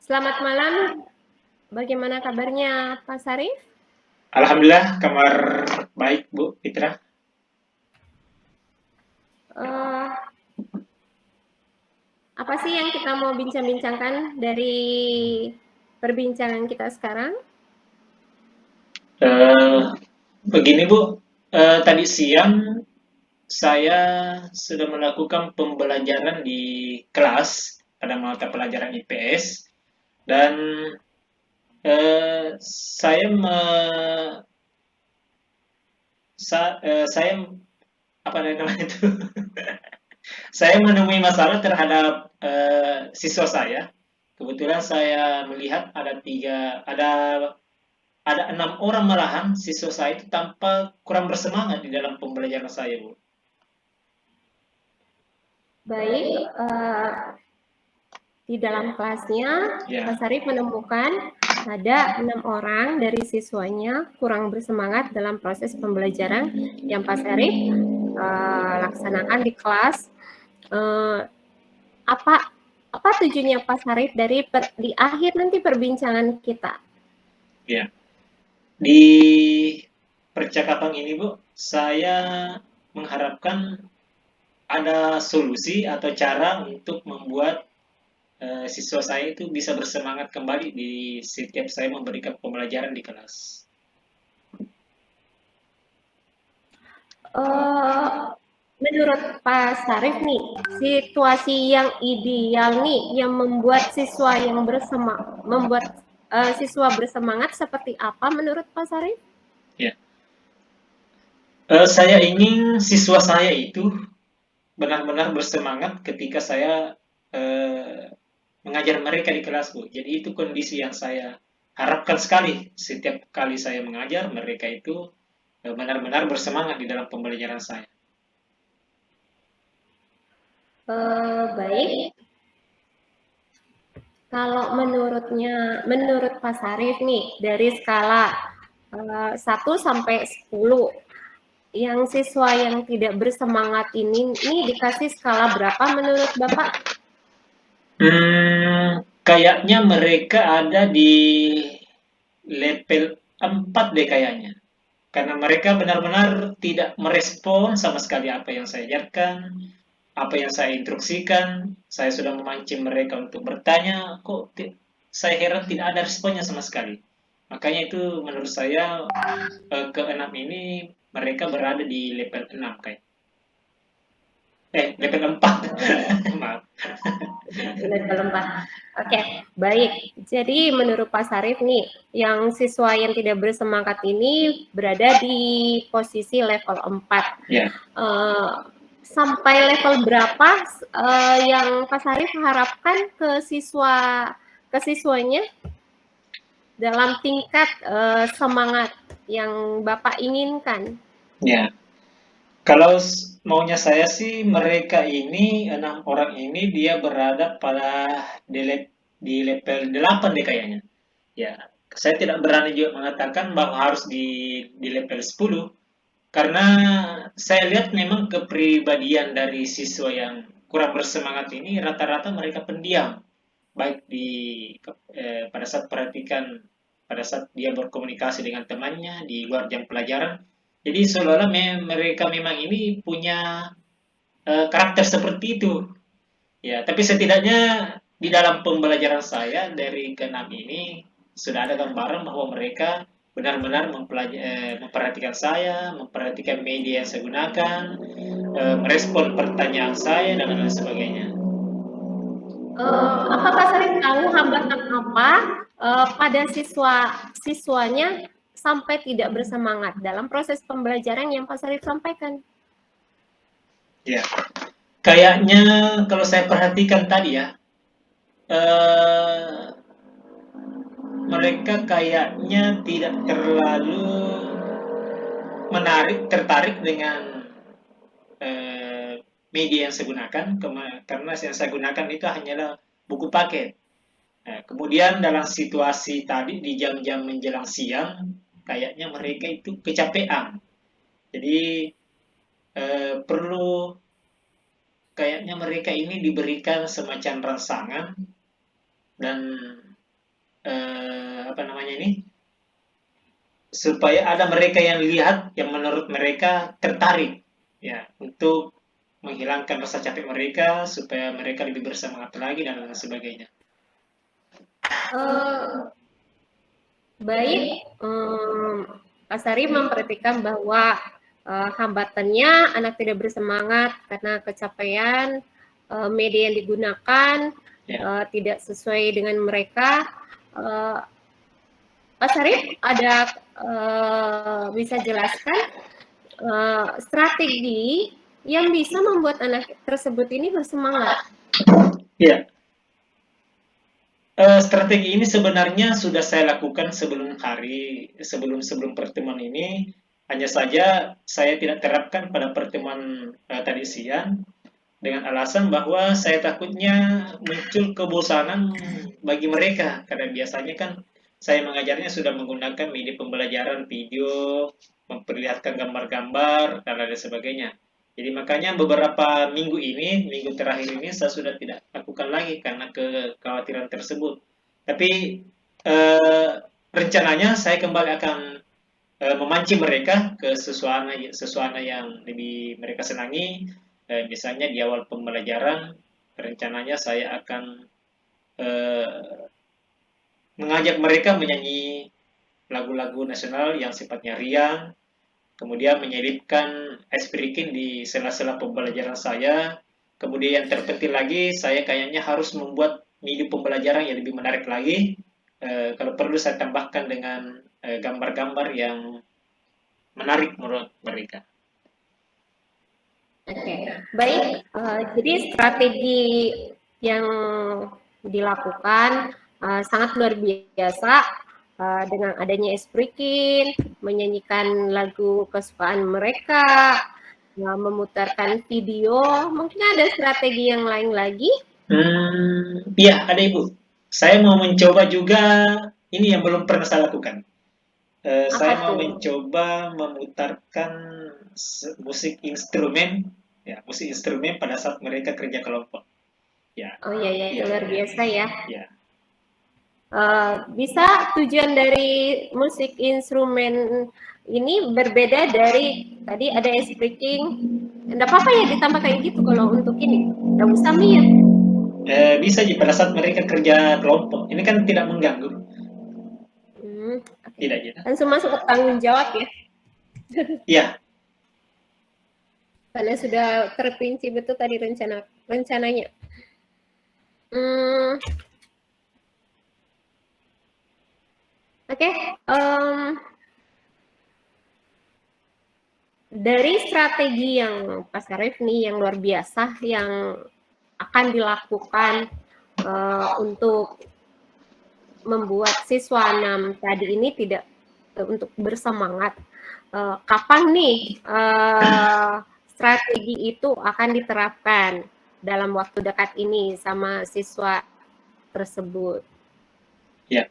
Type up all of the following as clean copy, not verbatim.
Selamat malam, bagaimana kabarnya Pak Sarif? Alhamdulillah, kabar baik, Bu Fitra. Eh, apa sih yang kita mau bincang-bincangkan dari perbincangan kita sekarang? Eh, Begini, Bu, tadi siang saya sudah melakukan pembelajaran di kelas pada mata pelajaran IPS dan saya saya apa namanya itu? Saya menemui masalah terhadap siswa saya. Kebetulan saya melihat ada 6 orang malahan siswa saya itu tanpa kurang bersemangat di dalam pembelajaran saya, Bu. Baik, di dalam kelasnya Pak Ya, Sarif menemukan ada 6 orang dari siswanya kurang bersemangat dalam proses pembelajaran yang Pak Sarif laksanakan di kelas. Eh, apa apa tujuannya Pak Sarif di akhir nanti perbincangan kita? ya. Di percakapan ini, Bu, saya mengharapkan ada solusi atau cara untuk membuat siswa saya itu bisa bersemangat kembali di setiap saya memberikan pembelajaran di kelas. Eh, Menurut Pak Sarif nih, situasi yang ideal nih yang membuat siswa bersemangat seperti apa menurut Pak Sarif? Ya. Saya ingin siswa saya itu benar-benar bersemangat ketika saya eh, mengajar mereka di kelas, Bu. Jadi itu kondisi yang saya harapkan sekali. Setiap kali saya mengajar, mereka itu benar-benar bersemangat di dalam pembelajaran saya. Baik, kalau menurut Pak Sarif nih dari skala 1 sampai 10, yang siswa yang tidak bersemangat ini dikasih skala berapa menurut Bapak? Kayaknya mereka ada di level 4 deh kayaknya. Karena mereka benar-benar tidak merespon sama sekali apa yang saya ajarkan, apa yang saya instruksikan. Saya sudah memancing mereka untuk bertanya, kok saya heran tidak ada responnya sama sekali. Makanya itu menurut saya ke-6 ini mereka berada di level 6 kayak. Level 4. Maaf. Level 4. Oke, baik. Jadi menurut Pak Sarif nih, yang siswa yang tidak bersemangat ini berada di posisi level 4. Ya. Eh, Sampai level berapa yang Pak Sarif harapkan ke siswanya dalam tingkat semangat yang Bapak inginkan? Ya. Kalau maunya saya sih mereka ini 6 orang ini dia berada pada di level 8 deh kayaknya. Ya, saya tidak berani juga mengatakan bahwa harus di level 10 karena saya lihat memang kepribadian dari siswa yang kurang bersemangat ini rata-rata mereka pendiam, baik pada saat pada saat dia berkomunikasi dengan temannya di luar jam pelajaran. Jadi seolah-olah mereka memang ini punya karakter seperti itu. Ya, tapi setidaknya di dalam pembelajaran saya dari keenam ini sudah ada gambaran bahwa mereka benar-benar memperhatikan saya, memperhatikan media yang saya gunakan, merespon pertanyaan saya dan lain sebagainya. Apa Pak Sarif tahu hambatan apa pada siswanya sampai tidak bersemangat dalam proses pembelajaran yang Pak Sarif sampaikan? Ya, kayaknya kalau saya perhatikan tadi ya, eh, mereka kayaknya tidak terlalu tertarik dengan eh, media yang saya gunakan, karena yang saya gunakan itu hanyalah buku paket. Kemudian dalam situasi tadi di jam-jam menjelang siang, kayaknya mereka itu kecapean. Jadi perlu kayaknya mereka ini diberikan semacam rangsangan dan apa namanya ini, supaya ada mereka yang lihat yang menurut mereka tertarik ya untuk menghilangkan rasa capek mereka supaya mereka lebih bersemangat lagi dan lain sebagainya. Eh, Baik, Pak Sari memperhatikan bahwa hambatannya anak tidak bersemangat karena kecapean, media yang digunakan Ya. tidak sesuai dengan mereka. Uh, Pak Sari ada bisa jelaskan strategi yang bisa membuat anak tersebut ini bersemangat? Ya, strategi ini sebenarnya sudah saya lakukan sebelum pertemuan ini. Hanya saja saya tidak terapkan pada pertemuan tadi siang dengan alasan bahwa saya takutnya muncul kebosanan bagi mereka karena biasanya kan saya mengajarnya sudah menggunakan media pembelajaran video, memperlihatkan gambar-gambar dan lain sebagainya. Jadi makanya beberapa minggu terakhir ini saya sudah tidak lakukan lagi karena kekhawatiran tersebut. Tapi eh, rencananya saya kembali akan memancing mereka ke sesuatu yang lebih mereka senangi. Misalnya di awal pembelajaran, rencananya saya akan eh, mengajak mereka menyanyi lagu-lagu nasional yang sifatnya riang, kemudian menyelipkan ice breaking di sela-sela pembelajaran saya. Kemudian yang terpenting lagi, saya kayaknya harus membuat media pembelajaran yang lebih menarik lagi. Kalau perlu saya tambahkan dengan gambar-gambar yang menarik menurut mereka. Oke, baik. Jadi strategi yang dilakukan sangat luar biasa dengan adanya Esprikin, menyanyikan lagu kesukaan mereka, memutarkan video. Mungkin ada strategi yang lain lagi. Iya, ada Ibu. Saya mau mencoba juga ini yang belum pernah saya lakukan. Apa Saya mau tuh? mencoba memutarkan musik instrumen, ya, musik instrumen pada saat mereka kerja kelompok. Ya, Oh iya ya, itu ya, luar ya, biasa ya. ya. Bisa tujuan dari musik instrumen ini berbeda dari tadi ada speaking. Enggak apa-apa ya ditambah kayak gitu kalau untuk ini. Enggak usah mute. Bisa sih pada saat mereka kerja kelompok. Ini kan tidak mengganggu, Oke. tidak gitu. Langsung masuk ke tanggung jawab ya. Iya, Karena sudah terperinci betul tadi rencananya. Hmm, Oke, dari strategi yang Pak Sarif nih yang luar biasa yang akan dilakukan untuk membuat siswa 6 tadi ini tidak untuk bersemangat. Kapan nih strategi itu akan diterapkan dalam waktu dekat ini sama siswa tersebut? ya.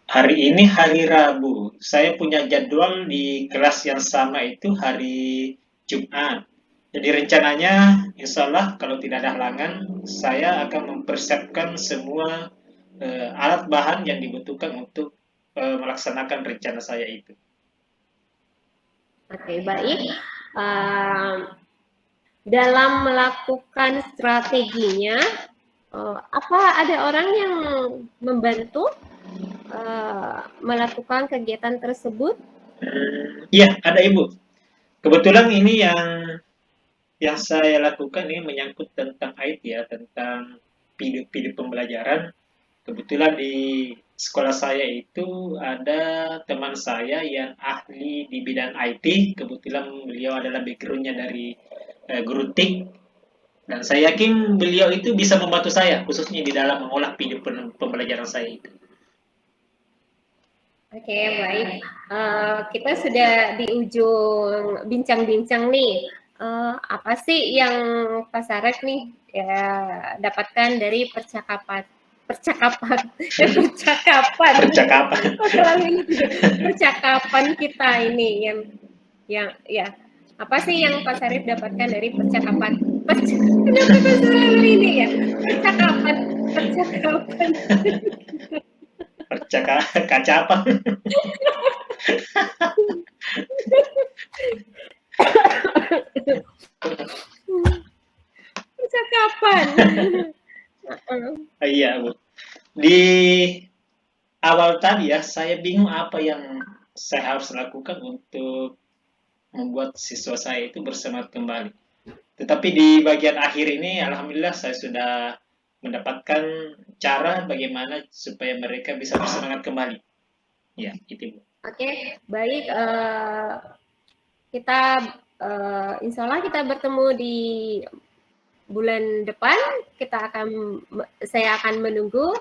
Hari ini hari Rabu. Saya punya jadwal di kelas yang sama itu hari Jumat. Jadi rencananya, insya Allah kalau tidak ada halangan, saya akan mempersiapkan semua alat bahan yang dibutuhkan untuk melaksanakan rencana saya itu. Oke, baik. Dalam melakukan strateginya, apa ada orang yang membantu melakukan kegiatan tersebut? Iya, ada Ibu. Kebetulan ini yang saya lakukan ini menyangkut tentang IT ya, tentang video-video pembelajaran. Kebetulan di sekolah saya itu ada teman saya yang ahli di bidang IT. Kebetulan beliau adalah backgroundnya dari guru TIK. Dan saya yakin beliau itu bisa membantu saya, khususnya di dalam mengolah video pembelajaran saya itu. Oke, baik. Kita sudah di ujung bincang-bincang nih. Apa sih yang Pak Sarek nih ya, dapatkan dari percakapan Percakapan. percakapan kita ini yang ya apa sih yang Pak Sarif dapatkan dari percakapan kenapa selalu ini ya percakapan Kacapan. Percakapan. Iya, Bu. Di awal tadi ya, saya bingung apa yang saya harus lakukan untuk membuat siswa saya itu bersemangat kembali. Tetapi di bagian akhir ini, alhamdulillah saya sudah mendapatkan cara bagaimana supaya mereka bisa bersemangat kembali. Ya, itu Bu. Oke, baik. Kita insya Allah kita bertemu di bulan depan. Saya akan menunggu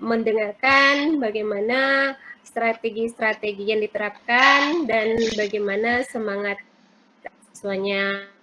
mendengarkan bagaimana strategi-strategi yang diterapkan dan bagaimana semangat siswanya